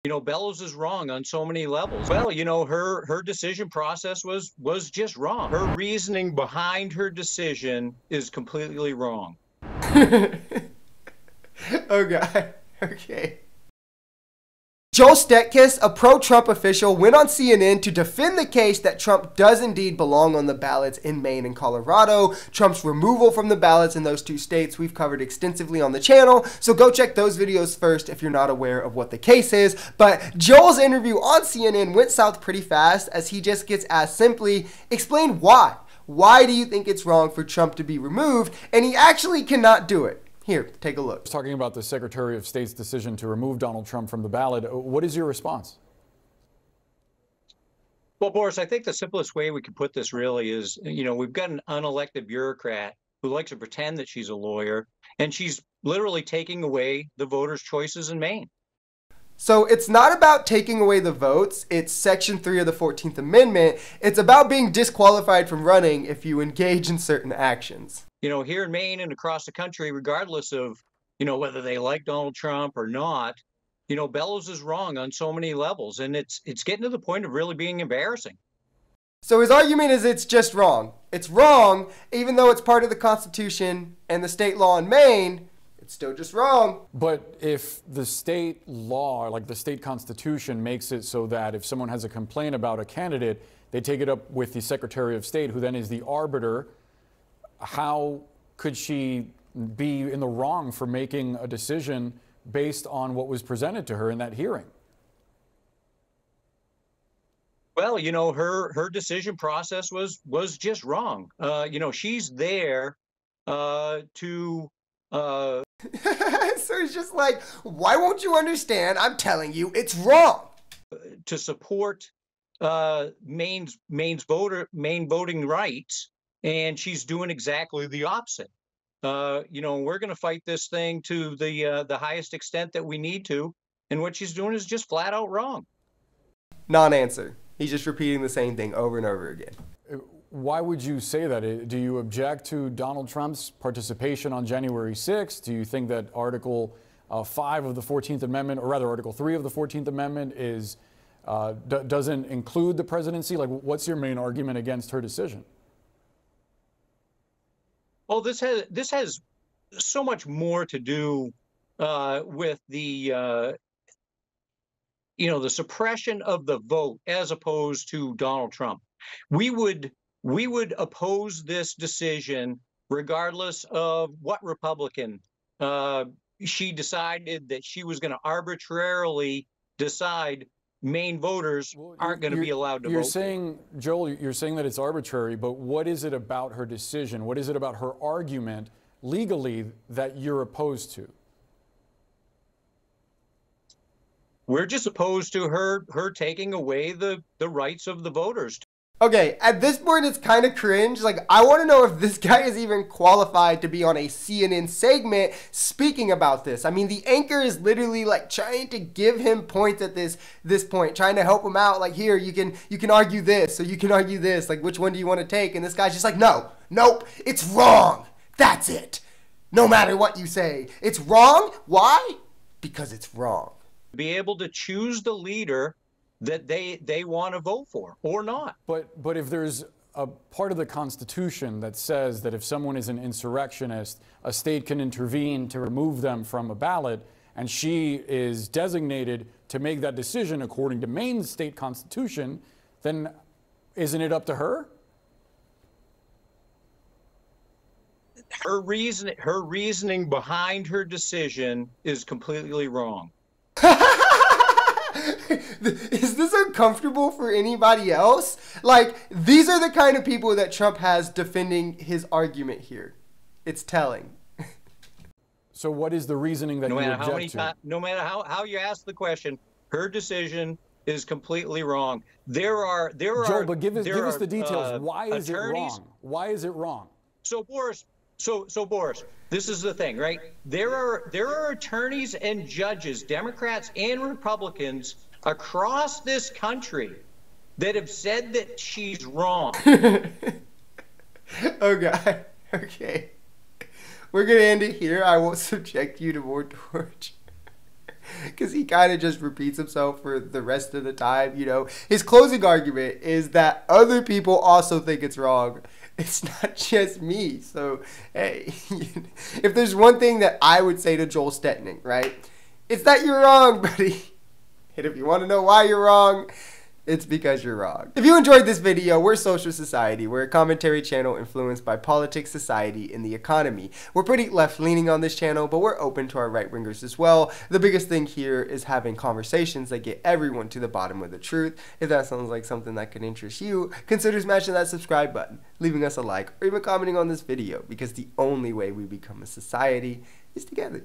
Bellows is wrong on so many levels. Well, her decision process was just wrong. Her reasoning behind her decision is completely wrong. Okay. Okay. Joel Stetkis, a pro-Trump official, went on CNN to defend the case that Trump does indeed belong on the ballots in Maine and Colorado. Trump's removal from the ballots in those two states we've covered extensively on the channel, so go check those videos first if you're not aware of what the case is. But Joel's interview on CNN went south pretty fast, as he just gets asked simply, explain why. Why do you think it's wrong for Trump to be removed? And he actually cannot do it. Here, take a look. Talking about the Secretary of State's decision to remove Donald Trump from the ballot, what is your response? Well, Boris, I think the simplest way we could put this really is, we've got an unelected bureaucrat who likes to pretend that she's a lawyer, and she's literally taking away the voters' choices in Maine. So it's not about taking away the votes. It's Section 3 of the 14th Amendment. It's about being disqualified from running if you engage in certain actions. Here in Maine and across the country, regardless of, whether they like Donald Trump or not, Bellows is wrong on so many levels, and it's getting to the point of really being embarrassing. So his argument is it's just wrong. It's wrong, even though it's part of the Constitution and the state law in Maine, it's still just wrong. But if the state law, like the state constitution, makes it so that if someone has a complaint about a candidate, they take it up with the Secretary of State, who then is the arbiter, how could she be in the wrong for making a decision based on what was presented to her in that hearing? Well, her decision process was just wrong. She's there to So he's just like, why won't you understand? I'm telling you, it's wrong. To support Maine voting rights. And she's doing exactly the opposite. We're going to fight this thing to the highest extent that we need to. And what she's doing is just flat out wrong. Non-answer. He's just repeating the same thing over and over again. Why would you say that? Do you object to Donald Trump's participation on January 6th? Do you think that Article 5 of the 14th Amendment, or rather Article 3 of the 14th Amendment, doesn't include the presidency? Like, what's your main argument against her decision? Well, this has so much more to do with the the suppression of the vote as opposed to Donald Trump. We would oppose this decision regardless of what Republican she decided that she was going to arbitrarily decide Maine voters aren't going to be allowed to vote. Joel, you're saying that it's arbitrary, but what is it about her decision? What is it about her argument legally that you're opposed to? We're just opposed to her taking away the rights of the voters. Okay, at this point, it's kind of cringe. Like, I want to know if this guy is even qualified to be on a CNN segment speaking about this. I mean, the anchor is literally like trying to give him points at this point, trying to help him out. Like, here, you can argue this, so you can argue this. Like, which one do you want to take? And this guy's just like, nope, it's wrong. That's it. No matter what you say, it's wrong. Why? Because it's wrong. Be able to choose the leader that they want to vote for or not. But if there's a part of the Constitution that says that if someone is an insurrectionist, a state can intervene to remove them from a ballot, and she is designated to make that decision according to Maine's state constitution, then isn't it up to her? Her reasoning behind her decision is completely wrong. Is this uncomfortable for anybody else? Like, these are the kind of people that Trump has defending his argument here. It's telling. So what is the reasoning that you object to? No matter how you ask the question, her decision is completely wrong. Joel, but give us the details. Why is it wrong? Why is it wrong? So Boris, Boris, this is the thing, right? There are attorneys and judges, Democrats and Republicans, across this country that have said that she's wrong. Okay. We're going to end it here. I won't subject you to more torture. because he kind of just repeats himself for the rest of the time. You know, his closing argument is that other people also think it's wrong. It's not just me. So, hey, if there's one thing that I would say to Joel Stettning, right, it's that you're wrong, buddy. And if you want to know why you're wrong, it's because you're wrong. If you enjoyed this video, we're Social Society. We're a commentary channel influenced by politics, society, and the economy. We're pretty left-leaning on this channel, but we're open to our right-wingers as well. The biggest thing here is having conversations that get everyone to the bottom of the truth. If that sounds like something that could interest you, consider smashing that subscribe button, leaving us a like, or even commenting on this video, because the only way we become a society is together.